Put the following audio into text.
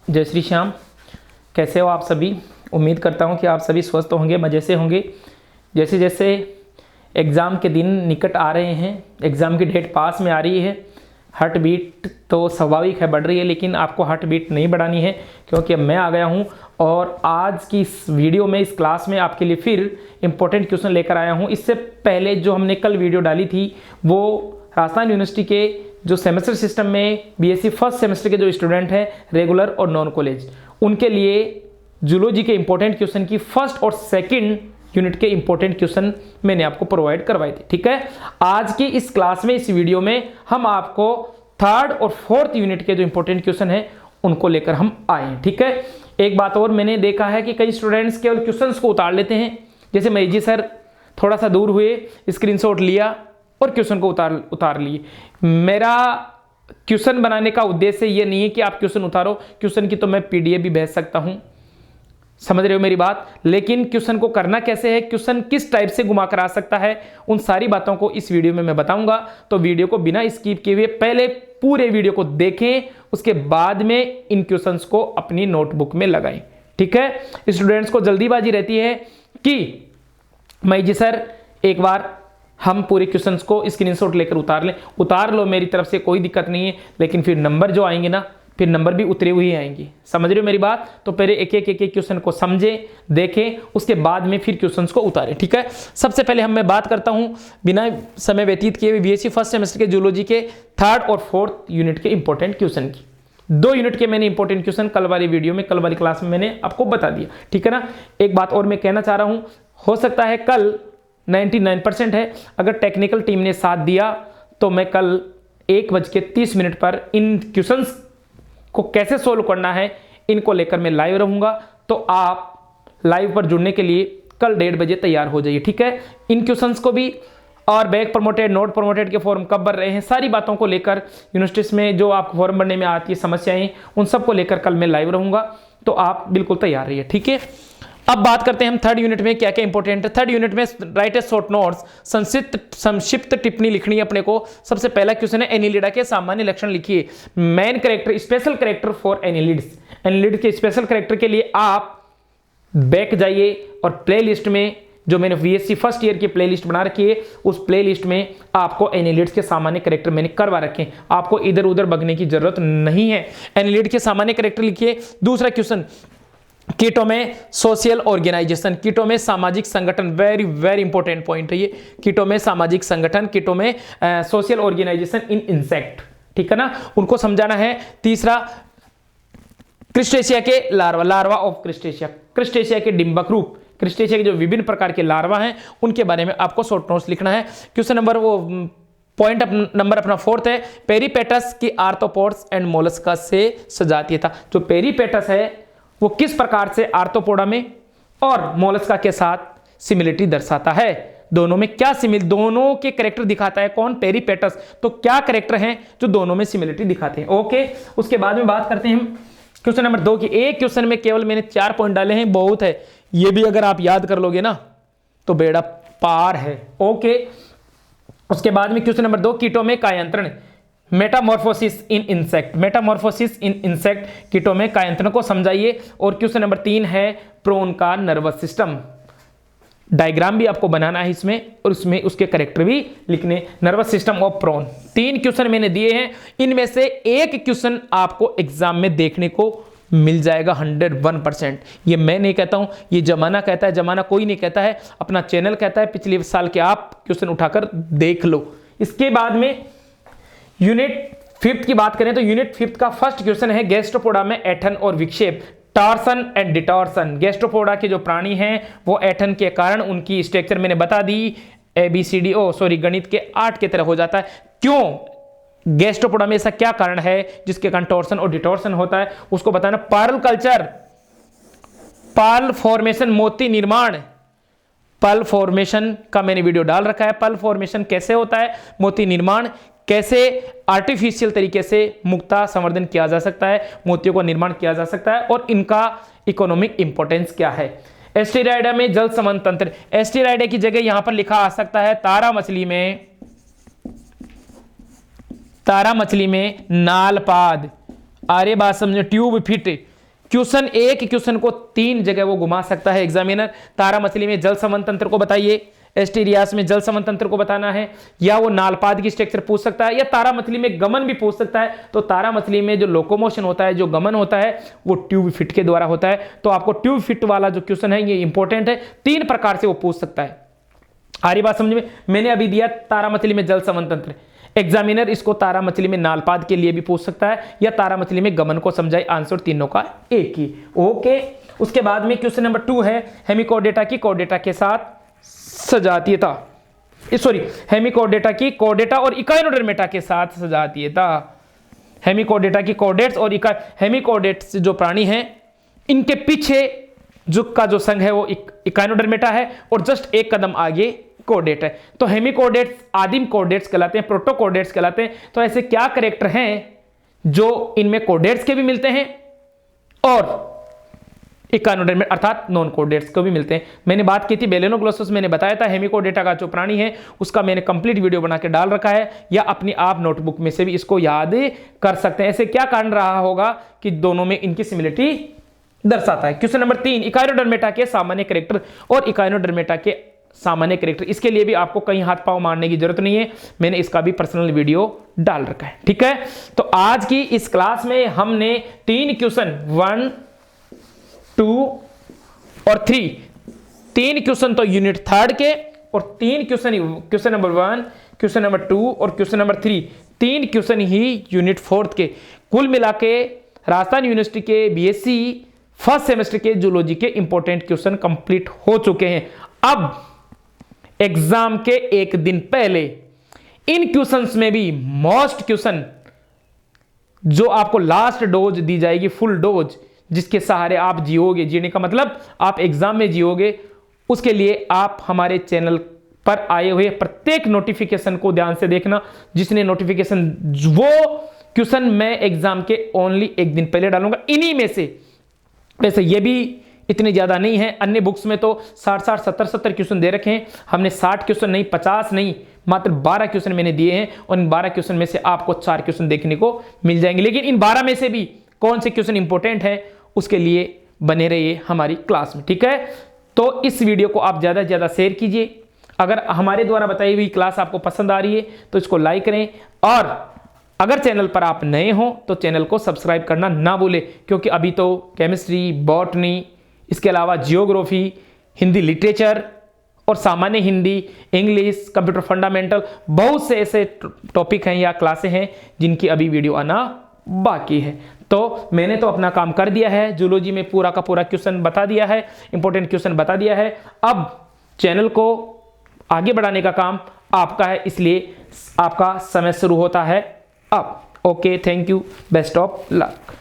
जय श्री श्याम। कैसे हो आप सभी? उम्मीद करता हूँ कि आप सभी स्वस्थ होंगे, मज़े से होंगे। जैसे जैसे एग्ज़ाम के दिन निकट आ रहे हैं, एग्ज़ाम की डेट पास में आ रही है, हार्ट बीट तो स्वाभाविक है बढ़ रही है, लेकिन आपको हार्ट बीट नहीं बढ़ानी है, क्योंकि अब मैं आ गया हूँ और आज की इस वीडियो में, इस क्लास में आपके लिए फिर इंपॉर्टेंट क्वेश्चन लेकर आया हूँ। इससे पहले जो हमने कल वीडियो डाली थी वो राजस्थान यूनिवर्सिटी के जो सेमेस्टर सिस्टम में बीएससी फर्स्ट सेमेस्टर के जो स्टूडेंट हैं, रेगुलर और नॉन कॉलेज, उनके लिए जूलॉजी के इंपॉर्टेंट क्वेश्चन की फर्स्ट और सेकंड यूनिट के इंपॉर्टेंट क्वेश्चन मैंने आपको प्रोवाइड करवाए थे। ठीक है, आज की इस क्लास में, इस वीडियो में हम आपको थर्ड और फोर्थ यूनिट के जो इंपॉर्टेंट क्वेश्चन है उनको लेकर हम आए हैं। ठीक है, एक बात और मैंने देखा है कि कई स्टूडेंट्स केवल क्वेश्चंस को उतार लेते हैं। जैसे मईजी सर थोड़ा सा दूर हुए, स्क्रीनशॉट लिया और क्वेश्चन को उतार लिए। मेरा क्वेश्चन बनाने का उद्देश्य ये नहीं है कि आप क्वेश्चन उतारो, क्वेश्चन की तो मैं पीडीएफ भी भेज सकता हूं, समझ रहे हो मेरी बात। लेकिन क्वेश्चन को करना कैसे है, क्वेश्चन किस टाइप से घुमा कर आ सकता है, उन सारी बातों को इस वीडियो में मैं बताऊंगा। तो वीडियो को बिना स्किप किए हुए पहले पूरे वीडियो को देखें, उसके बाद में इन क्वेश्चंस को अपनी नोटबुक में लगाएं। ठीक है, स्टूडेंट्स को जल्दीबाजी रहती है कि मईजी सर एक बार हम पूरे क्वेश्चंस को स्क्रीनशॉट लेकर उतार लें। उतार लो, मेरी तरफ से कोई दिक्कत नहीं है, लेकिन फिर नंबर जो आएंगे ना, फिर नंबर भी उतरे हुए आएंगे। समझ रहे हो मेरी बात? तो पहले एक एक क्वेश्चन को समझें, देखें, उसके बाद में फिर क्वेश्चंस को उतारें। ठीक है, सबसे पहले मैं बात करता हूं बिना समय व्यतीत किए बीएससी फर्स्ट सेमेस्टर के जूलॉजी के थर्ड और फोर्थ यूनिट के इंपॉर्टेंट क्वेश्चन की। 2 यूनिट के मैंने इंपॉर्टेंट क्वेश्चन कल वाली वीडियो में, कल वाली क्लास में मैंने आपको बता दिया। ठीक है ना। एक बात और मैं कहना चाह रहा हूं, हो सकता है कल 99% है, अगर टेक्निकल टीम ने साथ दिया तो मैं कल 1:30 पर इन क्वेश्चंस को कैसे सोल्व करना है इनको लेकर मैं लाइव रहूंगा। तो आप लाइव पर जुड़ने के लिए कल 1:30 बजे तैयार हो जाइए। ठीक है, इन क्वेश्चंस को भी और बैक प्रमोटेड, नोट प्रमोटेड के फॉर्म कब भर रहे हैं, सारी बातों को लेकर, यूनिवर्सिटीज में जो आपको फॉर्म भरने में आती है समस्याएं, उन सबको लेकर कल मैं लाइव रहूंगा। तो आप बिल्कुल तैयार रहिए। ठीक है, अब बात करते हैं हम थर्ड यूनिट में क्या क्या इंपॉर्टेंट है। थर्ड यूनिट में राइट ए शॉर्ट नोट्स, संक्षिप्त टिप्पणी लिखनी है अपने को। सबसे पहला क्वेश्चन है एनिलिडा के सामान्य लक्षण लिखिए। Main character, special character for annelids. Annelid के स्पेशल कैरेक्टर के लिए आप बैक जाइए और प्लेलिस्ट में, जो मैंने बीएससी फर्स्ट ईयर की प्लेलिस्ट बना रखी है, उस प्लेलिस्ट में आपको एनिलिड्स के सामान्य कैरेक्टर मैंने करवा रखे हैं। आपको इधर उधर भगने की जरूरत नहीं है। एनिलिड के सामान्य कैरेक्टर लिखिए। दूसरा क्वेश्चन, कीटो में सोशल ऑर्गेनाइजेशन, कीटो में सामाजिक संगठन, वेरी वेरी इंपॉर्टेंट पॉइंट है ये। कीटो में सामाजिक संगठन, कीटो में सोशल ऑर्गेनाइजेशन इन इंसेक्ट। ठीक है ना, उनको समझाना है। तीसरा, क्रिस्टेशिया के लार्वा, लार्वा ऑफ क्रिस्टेशिया, क्रिस्टेशिया के डिंबक रूप, क्रिस्टेशिया के जो विभिन्न प्रकार के लार्वा हैं उनके बारे में आपको शॉर्ट नोट्स लिखना है। क्वेश्चन नंबर, वो पॉइंट नंबर अपना 4th है, पेरीपेटस की आर्थ्रोपोड्स एंड मोलस्का से सजातीय था। जो पेरीपेटस है वो किस प्रकार से आर्थ्रोपोडा में और मोलस्का के साथ सिमिलरिटी दर्शाता है, दोनों में क्या दोनों के कैरेक्टर दिखाता है कौन, पेरीपेटस। तो क्या कैरेक्टर हैं जो दोनों में सिमिलरिटी दिखाते हैं। ओके, उसके बाद में बात करते हैं हम क्वेश्चन नंबर 2 की। एक क्वेश्चन में केवल मैंने 4 पॉइंट डाले हैं, बहुत है, ये भी अगर आप याद कर लोगे ना तो बेड़ा पार है। ओके, उसके बाद में क्वेश्चन नंबर 2, कीटो में कायांतरण, metamorphosis in insect, metamorphosis in insect, कीटो में कायांतरण को समझाइए। और क्वेश्चन नंबर 3 है प्रोन का नर्वस सिस्टम, डायग्राम भी आपको बनाना है इसमें, और उसमें उसके कैरेक्टर भी लिखने, nervous system of prawn. 3 question मैंने दिए हैं, इनमें से एक क्वेश्चन आपको एग्जाम में देखने को मिल जाएगा 101%। ये मैं नहीं कहता हूं, ये जमाना कहता है, जमाना कोई नहीं कहता है, अपना चैनल कहता है। पिछले साल के आप क्वेश्चन उठाकर देख लो। इसके बाद में यूनिट 5th की बात करें तो यूनिट 5th का फर्स्ट क्वेश्चन है गैस्ट्रोपोडा में ऐठन और विक्षेप, टॉर्सन एंड डिटॉर्सन। गैस्ट्रोपोडा के जो प्राणी हैं वो ऐठन के कारण उनकी स्ट्रक्चर मैंने बता दी, ABCD गणित के 8 की तरह हो जाता है। क्यों गैस्ट्रोपोडा में ऐसा क्या कारण है जिसके कारण टॉर्सन और डिटॉर्सन होता है, उसको बताना। पर्ल कल्चर, पर्ल फॉर्मेशन, मोती निर्माण, पर्ल फॉर्मेशन का मैंने वीडियो डाल रखा है। पर्ल फॉर्मेशन कैसे होता है, मोती निर्माण कैसे आर्टिफिशियल तरीके से मुक्ता संवर्धन किया जा सकता है, मोतियों का निर्माण किया जा सकता है, और इनका इकोनॉमिक इंपॉर्टेंस क्या है। एस्टेराइडा में जल समन तंत्र, एस्टेराइडा की जगह यहां पर लिखा आ सकता है तारा मछली में, तारा मछली में नालपाद, आर्य बात समझे, ट्यूब फिट, क्वेश्चन एक क्वेश्चन को 3 जगह वो घुमा सकता है एग्जामिनर। तारा मछली में जल संवहन तंत्र को बताइए, एस्टेरियास में जल संवहन तंत्र को बताना है, या वो नालपाद की स्ट्रक्चर पूछ सकता है, या तारा मछली में गमन भी पूछ सकता है। तो तारा मछली में जो लोकोमोशन होता है, जो गमन होता है, वो ट्यूब फिट के द्वारा होता है। तो आपको ट्यूब फिट वाला जो क्वेश्चन है ये इंपॉर्टेंट है, 3 प्रकार से वो पूछ सकता है। आ रही बात समझ में? मैंने अभी दिया तारा मछली में जल संवहन तंत्र, एग्जामिनर इसको तारा मछली में नालपाद के लिए भी पूछ सकता है, या तारा मछली में गमन को समझाए। आंसर तीनों का एक ही। ओके, उसके बाद में क्वेश्चन नंबर 2 है हेमिकोडेटा की कोडेटा के साथ सजातीयता, सॉरी हेमिकोडेटा की कोडेटा और इकाइनोडर्मेटा के साथ सजातीयता। हेमिकोडेटा की कोडेट्स और हेमिकोडेट्स जो प्राणी हैं इनके पीछे का जो संघ है वो इकाइनोडर्मेटा है, और जस्ट एक कदम आगे कोडेट है। तो हेमिकोडेट्स आदिम कोडेट्स कहलाते हैं, प्रोटोकोडेट्स कहलाते हैं। तो ऐसे क्या कैरेक्टर हैं जो इनमें कोडेट्स के भी मिलते हैं और इकाइनोडर्मेटा अर्थात नॉन कोडेट्स को भी मिलते हैं। मैंने बात की थी बेलेनोग्लोसस, मैंने बताया था हेमिकोडेटा का जो प्राणी है उसका मैंने कंप्लीट वीडियो बना के डाल रखा है, या अपनी आप नोटबुक में से भी इसको याद कर सकते हैं। ऐसे क्या कारण रहा होगा कि दोनों में इनकी सिमिलरिटी दर्शाता है। क्वेश्चन नंबर 3 इकाइनोडर्मेटा के सामान्य कैरेक्टर और इकाइनोडर्मेटा के सामान्य कैरेक्टर। इसके लिए भी आपको कहीं हाथ पांव मारने की जरूरत नहीं है, मैंने इसका भी पर्सनल वीडियो डाल रखा है। ठीक है, तो आज की इस क्लास में हमने 3 क्वेश्चन 1, 2 और 3 क्वेश्चन तो यूनिट 3 के, और 3 क्वेश्चन नंबर 1, क्वेश्चन नंबर 2 और क्वेश्चन नंबर 3 क्वेश्चन ही यूनिट 4 के। कुल मिला के राजस्थान यूनिवर्सिटी के बीएससी फर्स्ट सेमेस्टर के जूलॉजी के इंपॉर्टेंट क्वेश्चन कंप्लीट हो चुके हैं। अब एग्जाम के एक दिन पहले इन क्वेश्चंस में भी मोस्ट क्वेश्चन जो आपको लास्ट डोज दी जाएगी, फुल डोज, जिसके सहारे आप जियोगे, जीने का मतलब आप एग्जाम में जियोगे, उसके लिए आप हमारे चैनल पर आए हुए प्रत्येक नोटिफिकेशन को ध्यान से देखना। जिसने नोटिफिकेशन, वो क्वेश्चन मैं एग्जाम के ओनली एक दिन पहले डालूंगा इन्हीं में से। वैसे ये भी इतने ज्यादा नहीं है, अन्य बुक्स में तो 60-60, 70-70 क्वेश्चन दे रखे हैं। हमने 60 क्वेश्चन नहीं, 50 नहीं, मात्र 12 क्वेश्चन मैंने दिए हैं, और इन 12 क्वेश्चन में से आपको 4 क्वेश्चन देखने को मिल जाएंगे। लेकिन इन 12 में से भी कौन से क्वेश्चन इंपॉर्टेंट है उसके लिए बने रहिए हमारी क्लास में। ठीक है, तो इस वीडियो को आप ज्यादा से ज्यादा शेयर कीजिए। अगर हमारे द्वारा बताई हुई क्लास आपको पसंद आ रही है तो इसको लाइक करें, और अगर चैनल पर आप नए हो तो चैनल को सब्सक्राइब करना ना भूलें, क्योंकि अभी तो केमिस्ट्री, बॉटनी, इसके अलावा जियोग्राफी, हिंदी लिटरेचर और सामान्य हिंदी, इंग्लिश, कंप्यूटर फंडामेंटल, बहुत से ऐसे टॉपिक हैं या क्लासें हैं जिनकी अभी वीडियो आना बाकी है। तो मैंने तो अपना काम कर दिया है, जूलॉजी में पूरा का पूरा क्वेश्चन बता दिया है, इंपॉर्टेंट क्वेश्चन बता दिया है। अब चैनल को आगे बढ़ाने का काम आपका है, इसलिए आपका समय शुरू होता है अब। Okay, thank you, best of luck.